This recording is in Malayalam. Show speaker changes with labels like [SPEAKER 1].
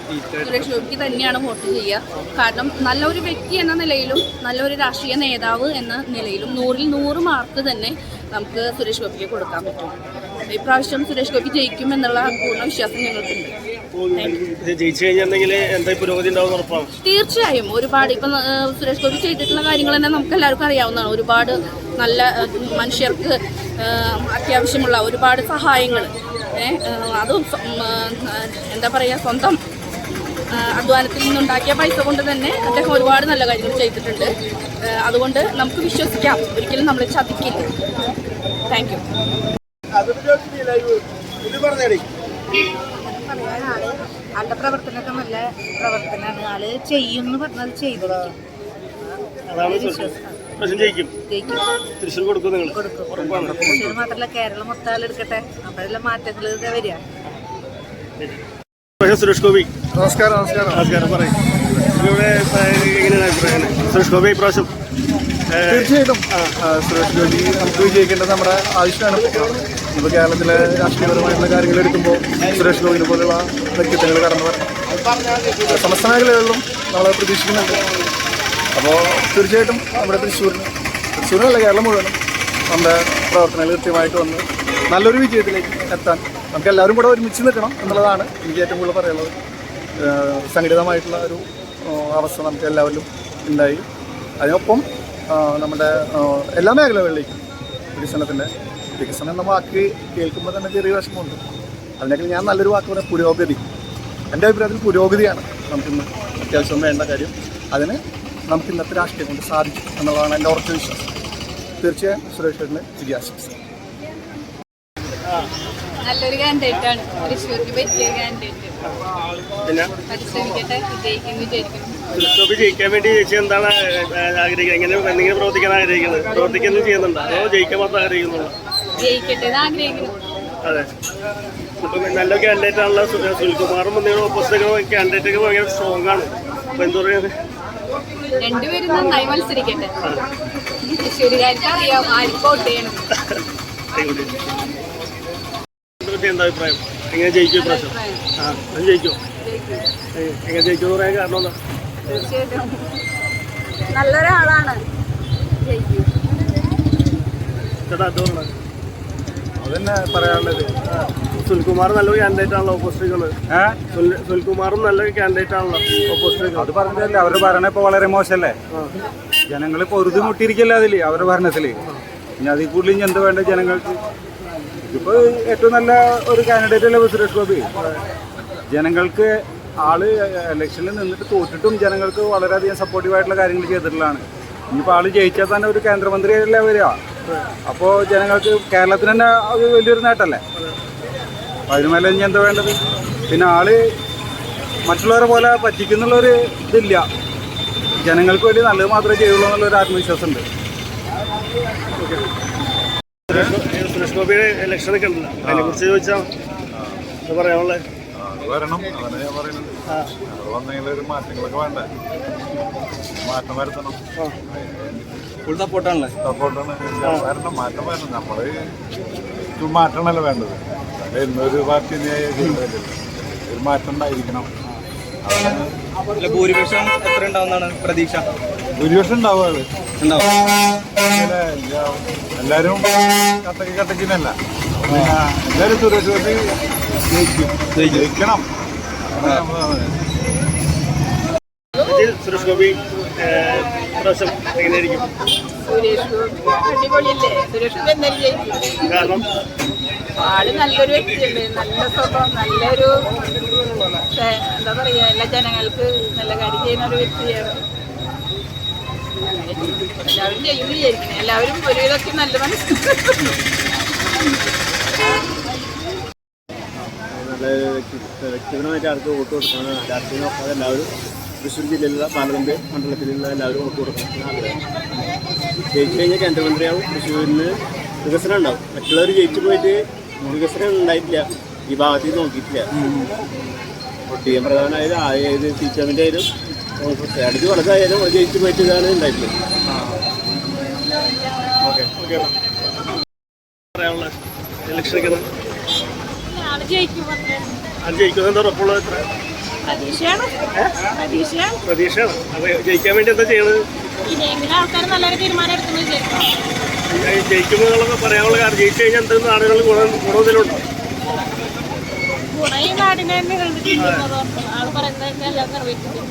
[SPEAKER 1] സുരേഷ് ഗോപിക്ക് തന്നെയാണ് വോട്ട് ചെയ്യുക. കാരണം നല്ലൊരു വ്യക്തി എന്ന നിലയിലും നല്ലൊരു രാഷ്ട്രീയ നേതാവ് എന്ന നിലയിലും 100-ൽ 100 മാർക്ക് തന്നെ നമുക്ക് സുരേഷ് ഗോപിക്ക് കൊടുക്കാൻ പറ്റും. ഇപ്രാവശ്യം സുരേഷ് ഗോപി ജയിക്കും എന്നുള്ള പൂർണ്ണ വിശ്വാസം ഞങ്ങൾക്കുണ്ട്. തീർച്ചയായും ഒരുപാട് ഇപ്പം സുരേഷ് ഗോപി ചെയ്തിട്ടുള്ള കാര്യങ്ങൾ തന്നെ നമുക്ക് എല്ലാവർക്കും അറിയാവുന്നതാണ്. ഒരുപാട് നല്ല മനുഷ്യർക്ക് അത്യാവശ്യമുള്ള ഒരുപാട് സഹായങ്ങൾ, അതും എന്താ പറയുക, സ്വന്തം അധ്വാനത്തിൽ നിന്നുണ്ടാക്കിയ പൈസ കൊണ്ട് തന്നെ അദ്ദേഹം ഒരുപാട് നല്ല കാര്യങ്ങൾ ചെയ്തിട്ടുണ്ട്. അതുകൊണ്ട് നമുക്ക് വിശ്വസിക്കാം, ഒരിക്കലും നമ്മൾ ചതിക്കില്ല. Thank you.
[SPEAKER 2] ആളുടെ പ്രവർത്തനമൊക്കെ നല്ല പ്രവർത്തനമാണ്. ആള് ചെയ്യുമെന്ന് പറഞ്ഞത് ചെയ്തിരിക്കും. തൃശ്ശൂർ മാത്രമല്ല കേരളം മൊത്തം ആളെടുക്കട്ടെ. അപ്പോഴെല്ലാം മാറ്റങ്ങൾ വരിക.
[SPEAKER 3] സുരേഷ് ഗോപി നമസ്കാരം. പറയും സുരേഷ് ഗോപി ഇപ്രാവശ്യം
[SPEAKER 4] തീർച്ചയായിട്ടും സുരേഷ് ഗോപി നമുക്ക് വിജയിക്കേണ്ടത് നമ്മുടെ ആവശ്യമാണ്. ഇപ്പോൾ കേരളത്തിലെ രാഷ്ട്രീയപരമായിട്ടുള്ള കാര്യങ്ങൾ എടുക്കുമ്പോൾ സുരേഷ് ഗോപിനെ പോലുള്ള വ്യക്തിത്വങ്ങൾ കടന്നു വരണം. സമസ്ത മേഖലകളിലും നമ്മളെ പ്രതീക്ഷിക്കുന്നുണ്ട്. അപ്പോൾ തീർച്ചയായിട്ടും നമ്മുടെ തൃശ്ശൂരിനല്ല കേരളം മുഴുവനും നമ്മുടെ പ്രവർത്തനങ്ങൾ കൃത്യമായിട്ട് വന്ന് നല്ലൊരു വിജയത്തിലേക്ക് എത്താൻ നമുക്ക് എല്ലാവരും കൂടെ ഒരുമിച്ച് നിൽക്കണം എന്നുള്ളതാണ് എനിക്ക് ഏറ്റവും കൂടുതൽ പറയാനുള്ളത്. സംഘടിതമായിട്ടുള്ള ഒരു അവസ്ഥ നമുക്ക് എല്ലാവരിലും ഉണ്ടായി. അതിനൊപ്പം നമ്മുടെ എല്ലാ മേഖലകളിലേക്കും വികസനം എന്ന വാക്ക് കേൾക്കുമ്പോൾ തന്നെ ചെറിയ വിഷമമുണ്ട്. അതിനേക്കാൾ ഞാൻ നല്ലൊരു വാക്ക് പറയാം, പുരോഗതി. എൻ്റെ അഭിപ്രായത്തിൽ പുരോഗതിയാണ് നമുക്കിന്ന് അത്യാവശ്യം വേണ്ട കാര്യം. അതിന് നമുക്ക് ഇന്നത്തെ രാഷ്ട്രീയം കൊണ്ട് സാധിക്കും എന്നുള്ളതാണ് എൻ്റെ ഉറച്ച വിശ്വാസം. തീർച്ചയായും സുരേഷ് ചേട്ടന് വിജയാശംസ.
[SPEAKER 1] നല്ലൊരു കാൻഡിഡേറ്റാണ്, തൃശ്ശൂർക്ക് പറ്റിയ കാൻഡിഡേറ്റ്. പരിശ്രമിക്കട്ടെ,
[SPEAKER 3] ജയിക്കാൻ വേണ്ടി ചേച്ചി എന്താണ് ആഗ്രഹിക്കുന്നത്? എന്തെങ്കിലും പ്രവർത്തിക്കാൻ ആഗ്രഹിക്കുന്നത്? പ്രവർത്തിക്കുന്നു ചെയ്യുന്നുണ്ടോ? അതോ ജയിക്കാൻ മാത്രം ആഗ്രഹിക്കുന്നുള്ളൂ?
[SPEAKER 1] ജയിക്കട്ടെ ആഗ്രഹിക്കുന്നു.
[SPEAKER 3] അതെ, ഇപ്പം നല്ല കാൻഡിഡേറ്റ് ആണല്ലോ സുനിൽകുമാറും എന്തെങ്കിലും ഓപ്പോസിറ്റ് കാൻഡിഡേറ്റ് ഒക്കെ ഭയങ്കര സ്ട്രോങ് ആണ്. അപ്പൊ എന്താ പറയുക,
[SPEAKER 1] രണ്ടുപേരും നന്നായി മത്സരിക്കട്ടെ. തൃശ്ശൂരുകാർക്ക് അറിയാം ആർക്ക് വോട്ട് ചെയ്യണം.
[SPEAKER 3] എന്താ അഭിപ്രായം? എങ്ങനെ ജയിക്കും ഇപ്രാവശ്യം? ജയിക്കും. എങ്ങനെ ജയിക്കും പറയാൻ കാരണം എന്താ?
[SPEAKER 1] തീർച്ചയായിട്ടും നല്ലൊരാളാണ്.
[SPEAKER 3] ചേട്ടാ എന്തുകൊണ്ടാണ്
[SPEAKER 4] അതന്നെ പറയാനുള്ളത്?
[SPEAKER 3] സുനിൽകുമാർ നല്ലൊരു കാൻഡിഡേറ്റ് ആണല്ലോ ഓപ്പോസിറ്റ്. സുനിൽകുമാറും നല്ലൊരു കാൻഡിഡേറ്റ് ആണല്ലോ ഓപ്പോസിറ്റ്.
[SPEAKER 4] അത് പറഞ്ഞതല്ലേ, അവരുടെ ഭരണം ഇപ്പോൾ വളരെ മോശമല്ലേ. ജനങ്ങൾ പൊറുതി മുട്ടിയിരിക്കല്ലേ അതിൽ അവരുടെ ഭരണത്തിൽ. ഇനി അതിൽ കൂടുതൽ ഇനി എന്ത് വേണ്ട ജനങ്ങൾക്ക്? ഇപ്പോൾ ഏറ്റവും നല്ല ഒരു കാൻഡിഡേറ്റ് അല്ലേ സുരേഷ് ഗോപി. ജനങ്ങൾക്ക് ആള് ഇലക്ഷനിൽ നിന്നിട്ട് തോറ്റിട്ടും ജനങ്ങൾക്ക് വളരെയധികം സപ്പോർട്ടീവായിട്ടുള്ള കാര്യങ്ങൾ ചെയ്തിട്ടുള്ളതാണ്. ഇനിയിപ്പോൾ ആള് ജയിച്ചാൽ തന്നെ ഒരു കേന്ദ്രമന്ത്രിയല്ലേ വരിക. അപ്പോൾ ജനങ്ങൾക്ക് കേരളത്തിന് തന്നെ അത് വലിയൊരു നേട്ടമല്ലേ. അതിന് മേലെ ഇനി എന്താ വേണ്ടത്? പിന്നെ ആള് മറ്റുള്ളവരെ പോലെ പറ്റിക്കുന്നുള്ളൊരു ഇതില്ല. ജനങ്ങൾക്ക് വേണ്ടി നല്ലത് മാത്രമേ ചെയ്യുള്ളൂ എന്നുള്ളൊരു ആത്മവിശ്വാസമുണ്ട്.
[SPEAKER 3] സുരേഷ് ഗോപിയുടെ ഇലക്ഷൻ ഒക്കെ ഉണ്ടല്ലോ, അതിനെ കുറിച്ച് ചോദിച്ചാൽ പറയാനുള്ളത്?
[SPEAKER 4] വരണം, അതാണ് ഞാൻ പറയുന്നത്. വന്നെങ്കിൽ ഒരു മാറ്റങ്ങളൊക്കെ വേണ്ടേ, മാറ്റം വരുത്തണം. ഫുൾ സപ്പോർട്ടാണല്ലേ? സപ്പോർട്ടാണ്. വരണം, മാറ്റം വരണം. നമ്മൾ മാറ്റമാണല്ലോ വേണ്ടത്. എന്നൊരു പാർട്ടി ഒരു മാറ്റം ഉണ്ടായിരിക്കണം.
[SPEAKER 5] ഭൂരിപക്ഷം എത്ര ഉണ്ടാവുന്നതാണ് പ്രതീക്ഷ?
[SPEAKER 4] ഭൂരിപക്ഷം ഉണ്ടാവുക എല്ലാവരും കട്ടക്കിനല്ല. എല്ലാവരും സുരേഷ് ഗോപി ജയിക്കണം.
[SPEAKER 3] സുരേഷ് ഗോപി പ്രാവശ്യം എങ്ങനെയായിരിക്കും?
[SPEAKER 1] സുരേഷ് ഗോപി അടിപൊളിയല്ലേ? സുരേഷ് ഗോപി എന്തായാലും ജയിക്കും.
[SPEAKER 3] കാരണം
[SPEAKER 1] ആള് നല്ലൊരു വ്യക്തിയല്ലേ, നല്ല സ്വഭാവം, നല്ലൊരു എന്താ പറയുക, എല്ലാ ജനങ്ങൾക്ക് നല്ല കാര്യം ചെയ്യുന്ന ഒരു വ്യക്തിയാണ്. എല്ലാവരും ചെയ്യുന്നു വിചാരിക്കുന്നത്. എല്ലാവരും ഒരുവിധമൊക്കെ നല്ല
[SPEAKER 3] നല്ല വ്യക്തിപരമായിട്ട് ആൾക്ക് വോട്ട് കൊടുക്കണം. രാഷ്ട്രീയം നോക്കാതെ എല്ലാവരും തൃശ്ശൂർ ജില്ലയിലുള്ള പാർലമെന്റ് മണ്ഡലത്തിലുള്ള എല്ലാവരും വോട്ട് കൊടുക്കണം ആഗ്രഹം. ജയിച്ചു കഴിഞ്ഞാൽ കേന്ദ്രമന്ത്രിയാവും. തൃശ്ശൂരിന് വികസനം ഉണ്ടാവും. മറ്റുള്ളവർ ജയിച്ചു പോയിട്ട് വികസനം ഉണ്ടായിട്ടില്ല, ഈ ഭാഗത്തേക്ക് നോക്കിയിട്ടില്ല. ഒട്ടിയം പ്രധാനമായാലും ഏത് സീറ്റാമിൻ്റെ ആയാലും അടുത്ത് വളർത്തായാലും ജയിച്ചു പോയിട്ട് ഇതാണ് ഉണ്ടായിട്ടുള്ളത്. ഇലക്ഷനൊക്കെ
[SPEAKER 1] ജയിക്കും.
[SPEAKER 3] ജയിക്കുന്നത് എന്താ ഉറപ്പുള്ളത്?
[SPEAKER 1] പ്രതീക്ഷയാണ്.
[SPEAKER 3] പ്രതീക്ഷയാണ്. അപ്പൊ ജയിക്കാൻ വേണ്ടി എന്താ ചെയ്യണത്?
[SPEAKER 1] ഇനിയെങ്കിലും ആൾക്കാർ നല്ലൊരു തീരുമാനം എടുക്കുന്നു വിചാരിക്കും.
[SPEAKER 3] ജയിക്കുമ്പോഴൊക്കെ പറയാനുള്ള കാരണം ജയിച്ചു കഴിഞ്ഞാൽ എന്തെങ്കിലും നാടുകളിൽ ഗുണത്തിലുണ്ടോ?
[SPEAKER 1] ഗുണം ഈ നാടിനെ തന്നെ ആൾ പറയുന്നത് എല്ലാം നിറവേറ്റുന്നു.